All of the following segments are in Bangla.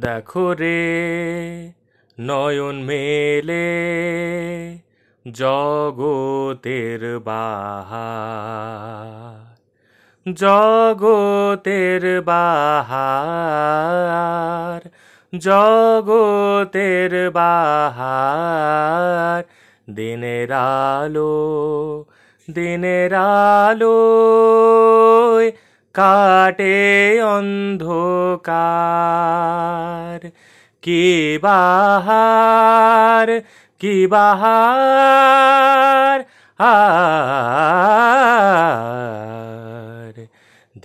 দেখো রে নয়ন মেলে জগতের বাহার, জগতের বাহার, জগতের বাহার। দিনের আলো, দিনের আলোয় কাটে অন্ধকার। কি বাহার, কি বাহার, আর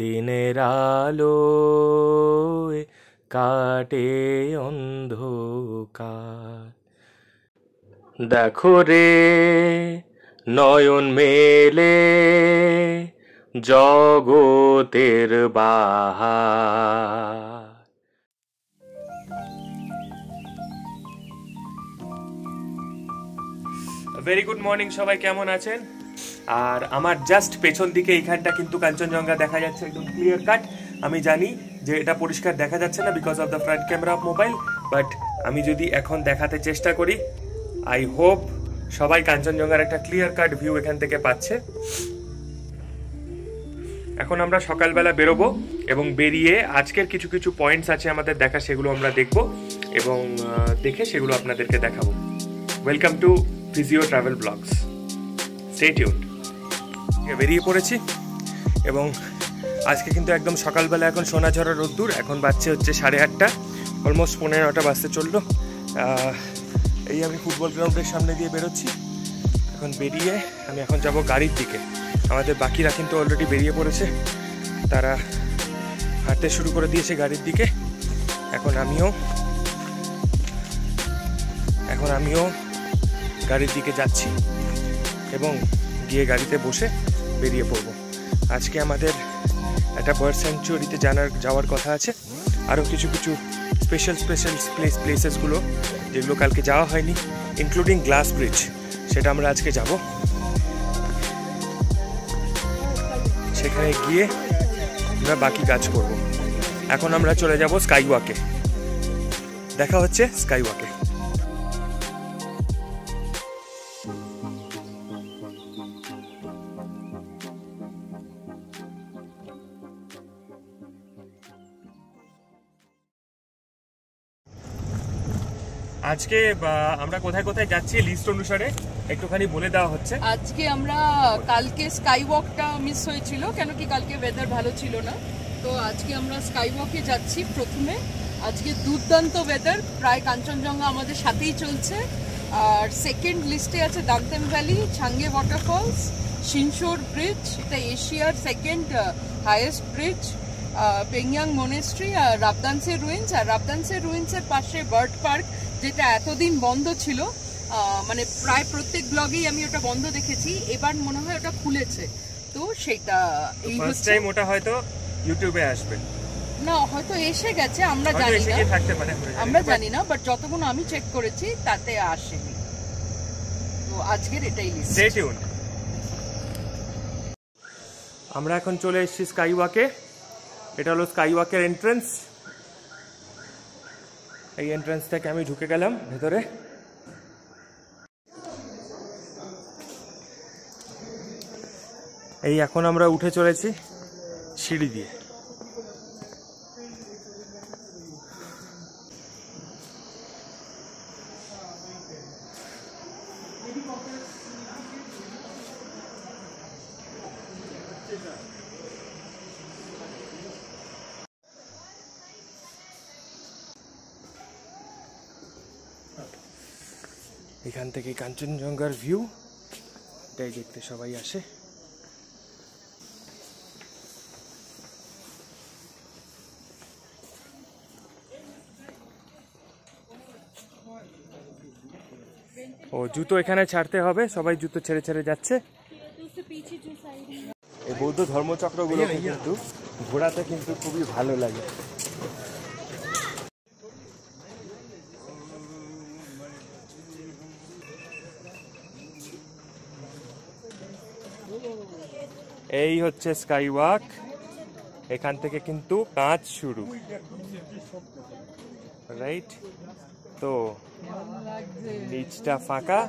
দিনের আলোয় কাটে অন্ধকার। দেখো রে নয়ন মেলে জগতের বাহার। ভেরি গুড মর্নিং, সবাই কেমন আছেন? আর আমার জাস্ট পেছন দিকে এইখানটা কিন্তু কাঞ্চনজঙ্ঘা দেখা যাচ্ছে একদম ক্লিয়ার কাট। আমি জানি যে এটা পরিষ্কার দেখা যাচ্ছে না because of the front camera off mobile, but আমি যদি এখন দেখাতে চেষ্টা করি, আই হোপ সবাই কাঞ্চনজঙ্ঘার একটা ক্লিয়ার কাট ভিউ এখান থেকে পাচ্ছে। এখন আমরা সকালবেলা বেরোবো এবং বেরিয়ে আজকের কিছু কিছু পয়েন্টস আছে আমাদের দেখা, সেগুলো আমরা দেখব এবং দেখে সেগুলো আপনাদেরকে দেখাবো। Welcome to physio travel blogs, stay tuned. বেরিয়ে পড়েছি এবং আজকে কিন্তু একদম সকালবেলা, এখন সোনাঝরা রোদ্দুর। এখন বাজছে হচ্ছে 8:30, অলমোস্ট 9:15 বাজতে চললো। এই আমি ফুটবল গ্রাউন্ডের সামনে দিয়ে বেরোচ্ছি। এখন বেরিয়ে আমি এখন যাব গাড়ির দিকে। আমাদের বাকিরা কিন্তু অলরেডি বেরিয়ে পড়েছে, তারা হাঁটতে শুরু করে দিয়েছে গাড়ির দিকে। এখন আমিও গাড়ির দিকে যাচ্ছি এবং গিয়ে গাড়িতে বসে বেরিয়ে পড়ব। আজকে আমাদের একটা বার্ড স্যাংচুয়ারিতে যাওয়ার কথা আছে, আরও কিছু কিছু স্পেশাল প্লেসেসগুলো যেগুলো কালকে যাওয়া হয়নি, ইনক্লুডিং গ্লাস ব্রিজ, সেটা আমরা আজকে যাব। সেখানে গিয়ে আমরা বাকি কাজ করব। এখন আমরা চলে যাব স্কাই ওয়াকে। দেখা হচ্ছে স্কাই ওয়াকে। আজকে আমরা কোথায় কোথায় যাচ্ছি লিস্ট অনুসারে একটুখানি বলে দেওয়া হচ্ছে। আজকে আমরা কালকে স্কাই ওয়াকটা মিস হয়েছিল, কেন কি কালকে ওয়েদার ভালো ছিল না, তো আজকে আমরা স্কাই ওয়াকে যাচ্ছি প্রথমে। আজকে দুর্দান্ত ওয়েদার, প্রায় কাঞ্চনজঙ্ঘা আমাদের সাথেই চলছে। আর সেকেন্ড লিস্টে আছে দামতেম ভ্যালি, ছাঙ্গে ওয়াটারফলস, শিনশোর ব্রিজ, এটা এশিয়ার সেকেন্ড হাইয়েস্ট ব্রিজ, পেংয়াং মনেস্ট্রি, আর রাবদানসের রুইন্স। আর রাবদানসের রুইন্সের পাশে বার্ড পার্ক, যেটা এতদিন বন্ধ ছিল, মানে প্রায় প্রত্যেক ব্লগেই আমি ওটা বন্ধ দেখেছি, এবার মনে হয় ওটা খুলেছে। তো সেটা এই ফার্স্ট টাইম ওটা হয়তো ইউটিউবে আসবে না, হয়তো এসে গেছে, আমরা জানি না, আমরা জানি না, বাট যতক্ষণ আমি চেক করেছি তাতে আসেনি। তো আজকের এটাই লিস্ট। Stay tuned. আমরা এখন চলে এসেছি স্কাই ওয়াকে। এটা হলো স্কাই ওয়াকের এন্ট্রান্স। এই এন্ট্রান্স থেকে আমি ঢুকে গেলাম ভেতরে। এই এখন আমরা উঠে চলেছি সিঁড়ি দিয়ে। এখান থেকে কাঞ্চনজঙ্ঘার ভিউ, এটাই দেখতে সবাই আসে। ও জুতো এখানে ছাড়তে হবে, সবাই জুতো ছেড়ে ছেড়ে যাচ্ছে। এই বৌদ্ধ ধর্মচক্রগুলো কিন্তু ঘোরাতে কিন্তু খুবই ভালো লাগে। এই হচ্ছে স্কাই ওয়াক, এখান থেকে কিন্তু কাজ শুরু। রাইট। তো নিচটা ফাঁকা,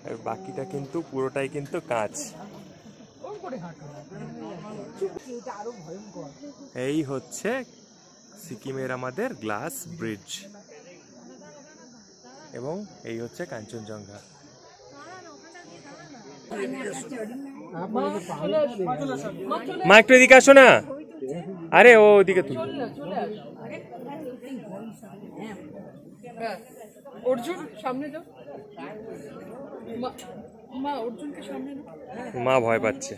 আর বাকিটা কিন্তু পুরোটাই কিন্তু কাঁচ। এই হচ্ছে সিকিমের আমাদের গ্লাস ব্রিজ, এবং এই হচ্ছে কাঞ্চনজঙ্ঘা। মা একটু এদিকে আসো না। আরে ও ওদিকে তুমি। অর্জুন সামনে যাও, মা অর্জুনকে সামনে দাও। মা ভয় পাচ্ছে।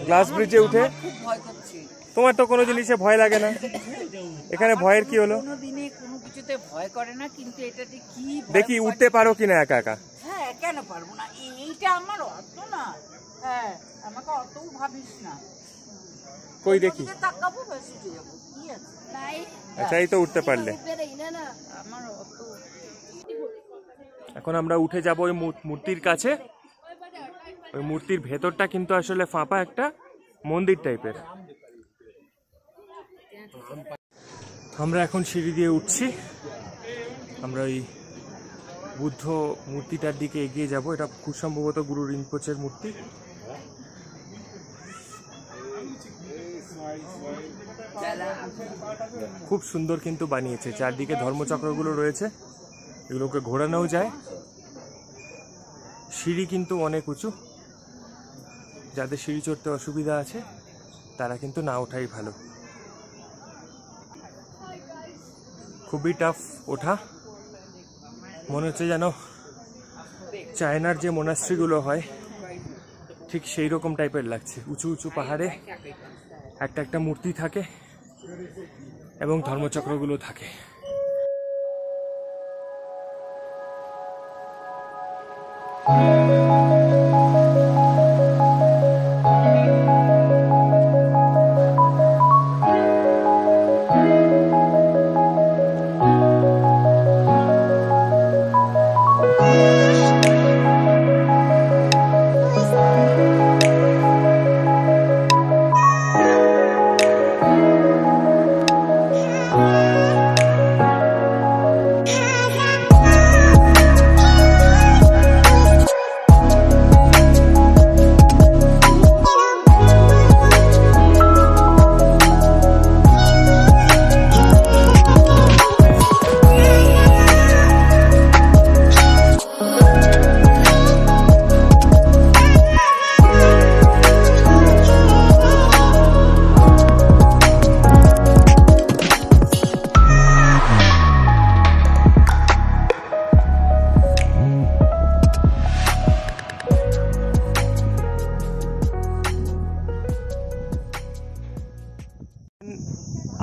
গ্লাস ব্রিজে উঠে তোমার তো কোনো জিনিসে ভয় লাগে না, এখানে ভয়ের কি হলো? কোনোদিনে কোনো কিছুতে ভয় করে না, কিন্তু এটাতে কি দেখি উঠতে পারো কিনা একা একা। হ্যাঁ, কেন পারবো না, এইটা আমার অত না। হ্যাঁ, আমাকে অতও ভাবিস না। কই দেখি। তাকাবো ব্যাস উঠে যাবো, কি আছে। আচ্ছা, এই তো উঠতে পারলে। আমার অত। এখন আমরা উঠে যাব ওই মূর্তির কাছে। ওই মূর্তির ভেতরটা কিন্তু আসলে ফাঁপা একটা মন্দির টাইপের। আমরা এখন সিঁড়ি দিয়ে উঠছি, আমরা ওই বুদ্ধ মূর্তিটার দিকে এগিয়ে যাব। এটা খুব সম্ভবত গুরু রিম্পোচের মূর্তি। খুব সুন্দর কিন্তু বানিয়েছে, চারদিকে ধর্মচক্রগুলো রয়েছে, এগুলোকে ঘোরানোও যায়। সিঁড়ি কিন্তু অনেক উঁচু, যাদের সিঁড়ি চড়তে অসুবিধা আছে তারা কিন্তু না ওঠাই ভালো। খুবই টাফ ওঠা, মনে হচ্ছে যেন চায়নার যে মোনাস্ট্রিগুলো হয় ঠিক সেই রকম টাইপের লাগছে। উঁচু উঁচু পাহাড়ে একটা একটা মূর্তি থাকে এবং ধর্মচক্রগুলো থাকে।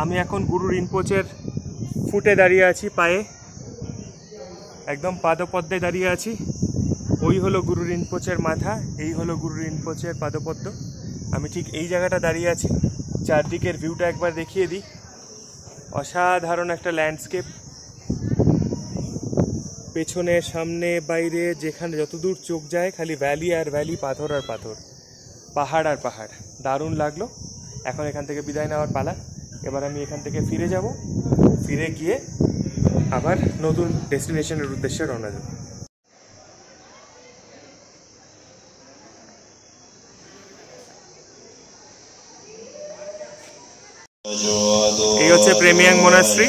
আমি এখন গুরু রিম্পোচের ফুটে দাঁড়িয়ে আছি, পায়ে একদম পাদপদ্মে দাঁড়িয়ে আছি। ওই হলো গুরু রিম্পোচের মাথা, এই হলো গুরু রিম্পোচের পাদপদ্ম। আমি ঠিক এই জায়গাটা দাঁড়িয়ে আছি। চারদিকের ভিউটা একবার দেখিয়ে দিই। অসাধারণ একটা ল্যান্ডস্কেপ, পেছনে সামনে বাইরে যেখানে যতদূর চোখ যায় খালি ভ্যালি আর ভ্যালি, পাথর আর পাথর, পাহাড় আর পাহাড়। দারুণ লাগলো। এখন এখান থেকে বিদায় নেওয়ার পালা। এবার আমি এখান থেকে ফিরে যাব, ফিরে গিয়ে আবার নতুন ডেস্টিনেশনের উদ্দেশ্যে রওনা দেব। এই হচ্ছে প্রেমিয়াং মোনাস্ট্রি।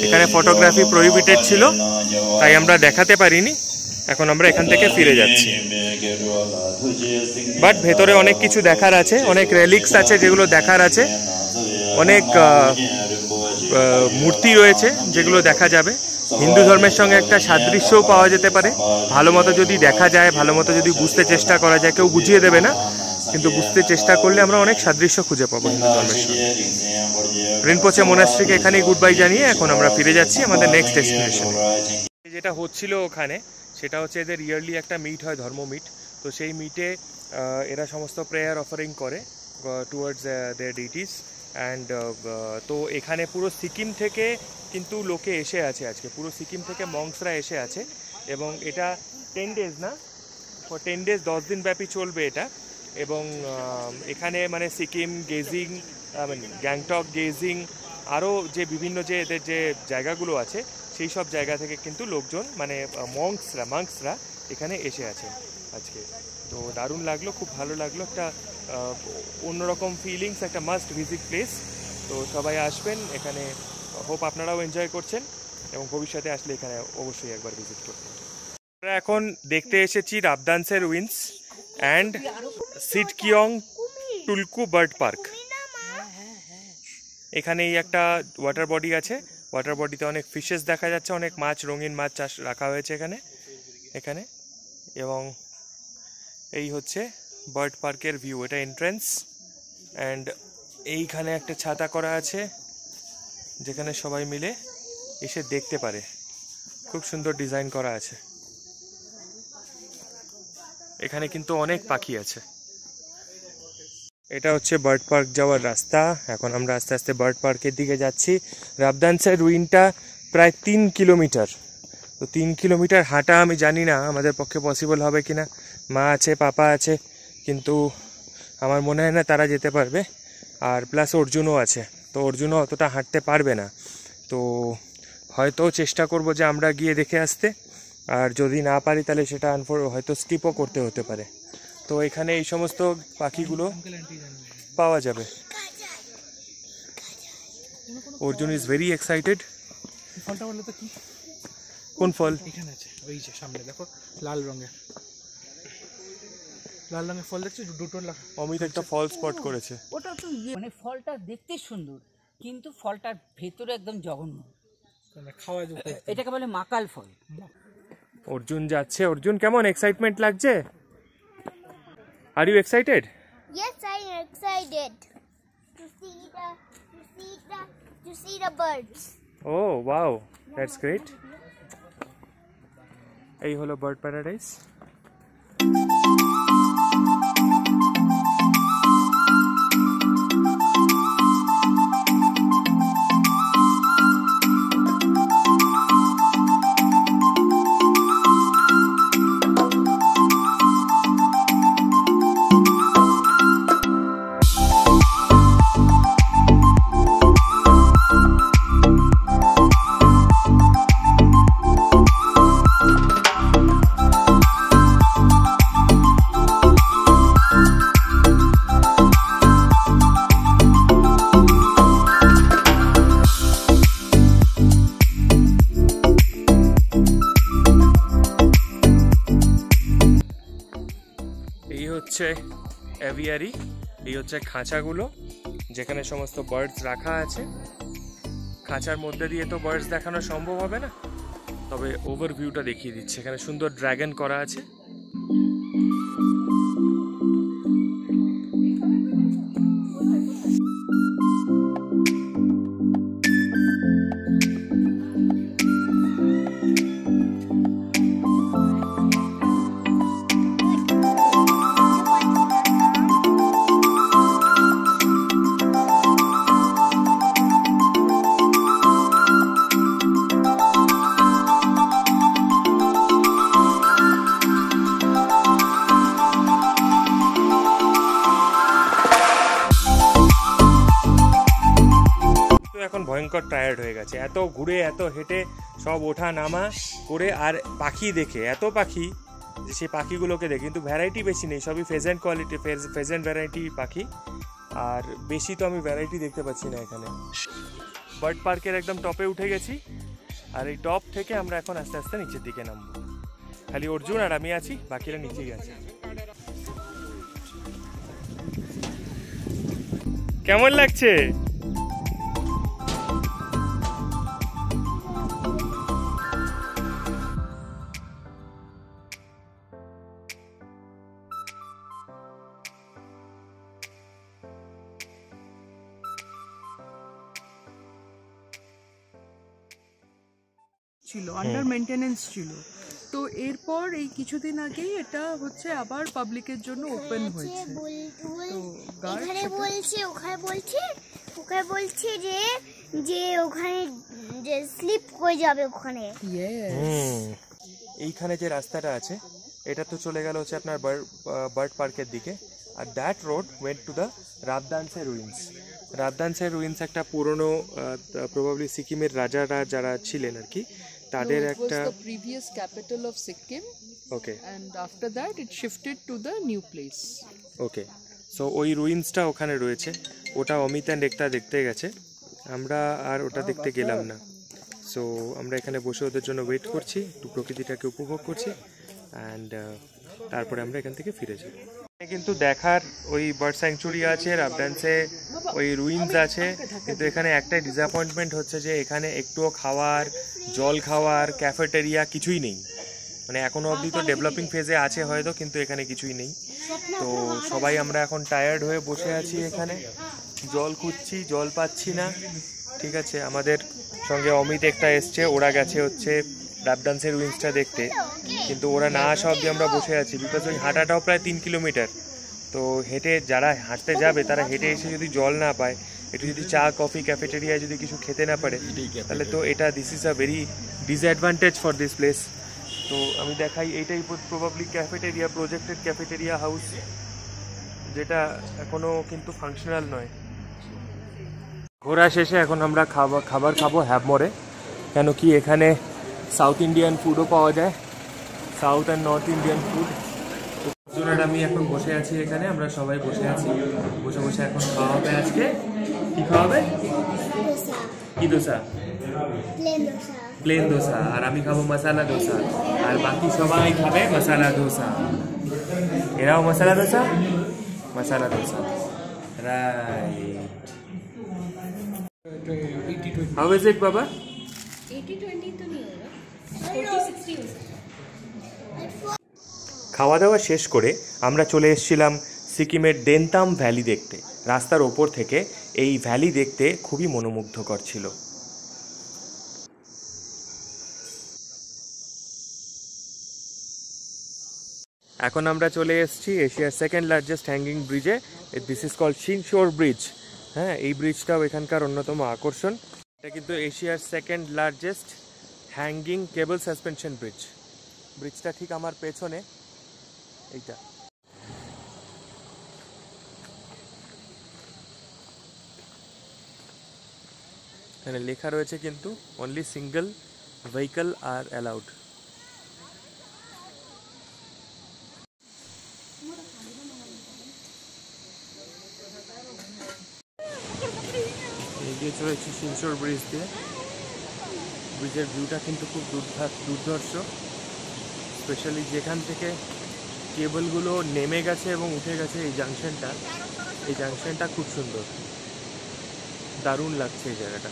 এখানে ফটোগ্রাফি প্রহিবিটেড ছিল, তাই আমরা দেখাতে পারিনি। এখন আমরা এখান থেকে ফিরে যাচ্ছি। বাট ভেতরে অনেক কিছু দেখার আছে, অনেক রেলিক্স আছে যেগুলো দেখার আছে, অনেক মূর্তি রয়েছে যেগুলো দেখা যাবে। হিন্দু ধর্মের সঙ্গে একটা সাদৃশ্যও পাওয়া যেতে পারে, ভালো মতো যদি দেখা যায়, ভালো মতো যদি বুঝতে চেষ্টা করা যায়। কেউ বুঝিয়ে দেবে না, কিন্তু বুঝতে চেষ্টা করলে আমরা অনেক সাদৃশ্য খুঁজে পাবো হিন্দু ধর্মের সঙ্গে। রিনপোচে মোনাস্ট্রিকে এখানেই গুড বাই জানিয়ে এখন আমরা ফিরে যাচ্ছি আমাদের নেক্সট ডেস্টিনেশনে। যেটা হচ্ছিল ওখানে সেটা হচ্ছে এদের ইয়ারলি একটা মিট হয়, ধর্ম মিট। তো সেই মিটে এরা সমস্ত প্রেয়ার অফারিং করে টুয়ার্ডস দেয়ার ডিটিস। অ্যান্ড তো এখানে পুরো সিকিম থেকে কিন্তু লোকে এসে আছে আজকে, পুরো সিকিম থেকে মংসরা এসে আছে। এবং এটা 10 days না, 10 days 10 দিন ব্যাপী চলবে এটা। এবং এখানে মানে সিকিম গেজিং, গ্যাংটক গেজিং, আরও যে বিভিন্ন যে এদের যে জায়গাগুলো আছে সেই সব জায়গা থেকে কিন্তু লোকজন মানে মংসরা এখানে এসে আছে আজকে। তো দারুণ লাগলো, খুব ভালো লাগলো, একটা অন্যরকম ফিলিংস, একটা মাস্ট ভিজিট প্লেস। তো সবাই আসবেন এখানে, হোপ আপনারাও এনজয় করছেন এবং ভবিষ্যতে আসলে এখানে অবশ্যই একবার ভিজিট করবেন। আমরা এখন দেখতে এসেছি রাবদানসের উইন্স অ্যান্ড সিটকিয়ং টুলকু বার্ড পার্ক। এখানেই একটা ওয়াটার বডি আছে, ওয়াটার বডিতে অনেক ফিশেস দেখা যাচ্ছে, অনেক মাছ, রঙিন মাছ চাষ রাখা হয়েছে এখানে। এবং এই হচ্ছে বার্ড পার্কের ভিউ, এটা এন্ট্রেন্স। অ্যান্ড এইখানে একটা ছাতা করা আছে যেখানে সবাই মিলে এসে দেখতে পারে, খুব সুন্দর ডিজাইন করা আছে। এখানে কিন্তু অনেক পাখি আছে। এটা হচ্ছে বার্ড পার্ক যাওয়ার রাস্তা। এখন আমরা আস্তে আস্তে বার্ড পার্কের দিকে যাচ্ছি। রাবদানসের রুইনটা প্রায় 3 কিলোমিটার। তো 3 কিলোমিটার হাঁটা আমি জানি না আমাদের পক্ষে পসিবল হবে কিনা। মা আছে, পাপা আছে, কিন্তু আমার মনে হয় না তারা যেতে পারবে। আর প্লাস অর্জুনও আছে, তো অর্জুনও অতটা হাঁটতে পারবে না। তো হয়তো চেষ্টা করব যে আমরা গিয়ে দেখে আসতে, আর যদি না পারি তাহলে সেটা হয়তো স্কিপও করতে হতে পারে। তো এখানে এই সমস্ত পাখিগুলো পাওয়া যাবে। Arjun is very excited. ফলটা বললো তো কি? কোন ফল? এখানে আছে, ওই যে সামনে দেখো, লাল রঙের ফল দেখছো, দুটো। অমিত একটা ফল স্পট করেছে। ওটা তো মানে ফলটা দেখতে সুন্দর, কিন্তু ফলটার ভেতরে একদম জঘন্য। খাওয়া এটাকে বলে মাকাল ফল। অর্জুন যাচ্ছে। অর্জুন, কেমন এক্সাইটমেন্ট লাগছে? Are you excited? Yes, I am excited to see the birds. Oh wow, that's great. এই হলো বার্ড প্যারাডাইস। এভিয়ারি, এই হচ্ছে খাঁচাগুলো যেখানে সমস্ত বার্ডস রাখা আছে। খাঁচার মধ্যে দিয়ে তো বার্ডস দেখানো সম্ভব হবে না, তবে ওভারভিউটা দেখিয়ে দিচ্ছে। এখানে সুন্দর ড্রাগন করা আছে। এখন ভয়ঙ্কর টায়ার্ড হয়ে গেছে, এত ঘুরে এত হেঁটে সব ওঠা নামা করে, আর পাখি দেখে, এত পাখি যে সেই পাখিগুলোকে দেখে, কিন্তু ভ্যারাইটি বেশি নেই, সবই ফেজেন্ট কোয়ালিটি, ফেজেন্ট ভ্যারাইটি পাখি, আর বেশি তো আমি ভ্যারাইটি দেখতে পাচ্ছি না এখানে। বার্ড পার্কের একদম টপে উঠে গেছি, আর এই টপ থেকে আমরা এখন আস্তে আস্তে নিচের দিকে নামবো। খালি অর্জুন আর আমি আছি, বাকিরা নিচেই আছে। কেমন লাগছে? ছিল, আন্ডার মেইনটেনেন্স ছিল। তো এরপর এই কিছুদিন আগেই এটা হচ্ছে আবার পাবলিকের জন্য ওপেন হয়েছে। তো এখানে বলছে ওখানে বলছে যে ওখানে যে স্লিপ হয়ে যাবে ওখানে। এইখানে যে রাস্তাটা আছে এটা তো চলে গেল হচ্ছে আপনার বার্ড পার্কের দিকে, আর that road went to the Rabdentse ruins. রাবদানসের রুইন্স একটা পুরনো প্রবাবলি সিকিমের রাজারা যারা ছিলেন আর কি, তাদের একটা previous capital of Sikkim. Okay, and after that it shifted to the new place. Okay, so ওই রুইন্সটা ওখানে রয়েছে। ওটা অমিত অ্যান্ড একতা দেখতে গেছে, আমরা আর ওটা দেখতে গেলাম না। সো আমরা এখানে বসে ওদের জন্য ওয়েট করছি, একটু প্রকৃতিটাকে উপভোগ করছি, অ্যান্ড তারপরে আমরা এখান থেকে ফিরে যাই। কিন্তু দেখার ওই বার্ড স্যাংচুরি আছে, রাবদানসে ওই রুইন্স আছে, কিন্তু এখানে একটাই ডিসঅ্যাপয়েন্টমেন্ট হচ্ছে যে এখানে একটুও খাওয়ার, জল খাওয়ার, ক্যাফেটেরিয়া কিছুই নেই। মানে এখনো অবধি তো ডেভেলপিং ফেজে আছে হয়তো, কিন্তু এখানে কিছুই নেই। তো সবাই আমরা এখন টায়ার্ড হয়ে বসে আছি এখানে, জল খুঁজছি, জল পাচ্ছি না। ঠিক আছে, আমাদের সঙ্গে অমিত একটা এসছে, ওরা গেছে হচ্ছে রাবদানসের রুইন্সটা দেখতে, কিন্তু ওরা না আসা অবধি আমরা বসে আছি। বিকজ ওই হাঁটাটাও প্রায় 3 কিলোমিটার। তো হেঁটে যারা হাঁটতে যাবে তারা হেঁটে এসে যদি জল না পায়, একটু যদি চা কফি ক্যাফেটেরিয়ায় যদি কিছু খেতে না পারে, তাহলে তো এটা this is a very disadvantage for this place. তো আমি দেখাই, এইটাই probably cafeteria, projected cafeteria house, যেটা এখনো কিন্তু ফাংশনাল নয়। ঘোরা শেষে এখন আমরা খাবার খাবো হ্যাবমোরে, কেন কি এখানে সাউথ ইন্ডিয়ান ফুডও পাওয়া যায়, south and north Indian food. Arjun আমি এখন বসে আছি এখানে, আমরা সবাই বসে আছি, বসে বসে এখন খাওয়া হবে। আজকে কি খাওয়া হবে? কি দোসা? প্লেন দোসা। আর আমি খাবো মশালা দোসা, আর বাকি সবাই খাবে মশালা দোসা। এরাও masala dosa, masala dosa, right. How is it, Baba? 80-20 तो नहीं होगा, 40-60 हो सकता है। খাওয়া দাওয়া শেষ করে আমরা চলে এসেছিলাম সিকিমের দেনতাম ভ্যালি দেখতে। রাস্তার ওপর থেকে এই ভ্যালি দেখতে খুবই মনোমুগ্ধকর ছিল। এখন আমরা চলে এসেছি এশিয়ার সেকেন্ড লার্জেস্ট হ্যাঙ্গিং ব্রিজে। This is called Singshore bridge. হ্যাঁ, এই ব্রিজটাও এখানকার অন্যতম আকর্ষণ। এটা কিন্তু এশিয়ার second largest hanging cable suspension bridge. ব্রিজটা ঠিক আমার পেছনে এইটা। এখানে লেখা রয়েছে কিন্তু only single vehicle are allowed. এগিয়ে চলেছি শিনশোর ব্রিজ দিয়ে। ব্রিজের ভিউটা কিন্তু খুব দুর্ধর্ষ, স্পেশালি যেখান থেকে কেবলগুলো নেমে গেছে এবং উঠে গেছে এই জাংশনটা খুব সুন্দর, দারুণ লাগছে এই জায়গাটা।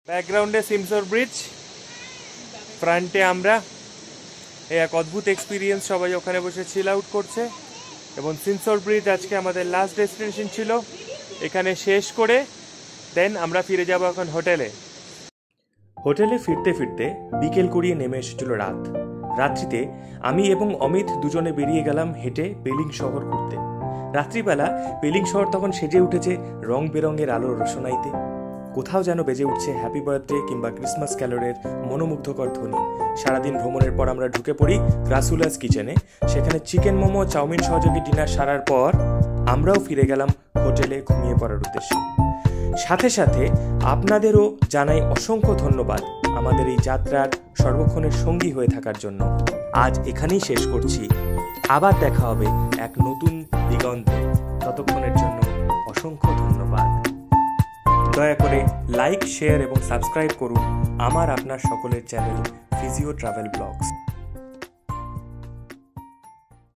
ব্যাকগ্রাউন্ডে শিনশোর ব্রিজ, ফ্রন্টে আমরা। এই এক অদ্ভুত এক্সপিরিয়েন্স, সবাই ওখানে বসে চিল আউট করছে। এবং শিনশোর ব্রিজ আজকে আমাদের লাস্ট ডেস্টিনেশন ছিল। এখানে শেষ করে দেন আমরা ফিরে যাব এখন হোটেলে। হোটেলে ফিরতে ফিরতে বিকেল করিয়ে নেমে এসেছিল রাত। রাত্রিতে আমি এবং অমিত দুজনে বেরিয়ে গেলাম হেঁটে পেলিং শহর ঘুরতে। রাত্রিবেলা পেলিং শহর তখন সেজে উঠেছে রং বেরঙের আলোর রোশনাইতে। কোথাও যেন বেজে উঠছে হ্যাপি বার্থডে কিংবা ক্রিসমাস ক্যারলের মনোমুগ্ধকর ধ্বনি। সারাদিন ভ্রমণের পর আমরা ঢুকে পড়ি রাসুলাস কিচেনে। সেখানে চিকেন মোমো, চাউমিন সহযোগী ডিনার সারার পর আমরাও ফিরে গেলাম হোটেলে ঘুমিয়ে পড়ার উদ্দেশ্যে। সাথে সাথে আপনাদেরও জানাই অসংখ্য ধন্যবাদ আমাদের এই যাত্রার সর্বক্ষণের সঙ্গী হয়ে থাকার জন্য। আজ এখানেই শেষ করছি। আবার দেখা হবে এক নতুন দিগন্তে। ততক্ষণের জন্য অসংখ্য ধন্যবাদ। দয়া করে লাইক, শেয়ার এবং সাবস্ক্রাইব করুন আমার আপনার সকলের চ্যানেল ফিজিও ট্রাভেল ব্লগস।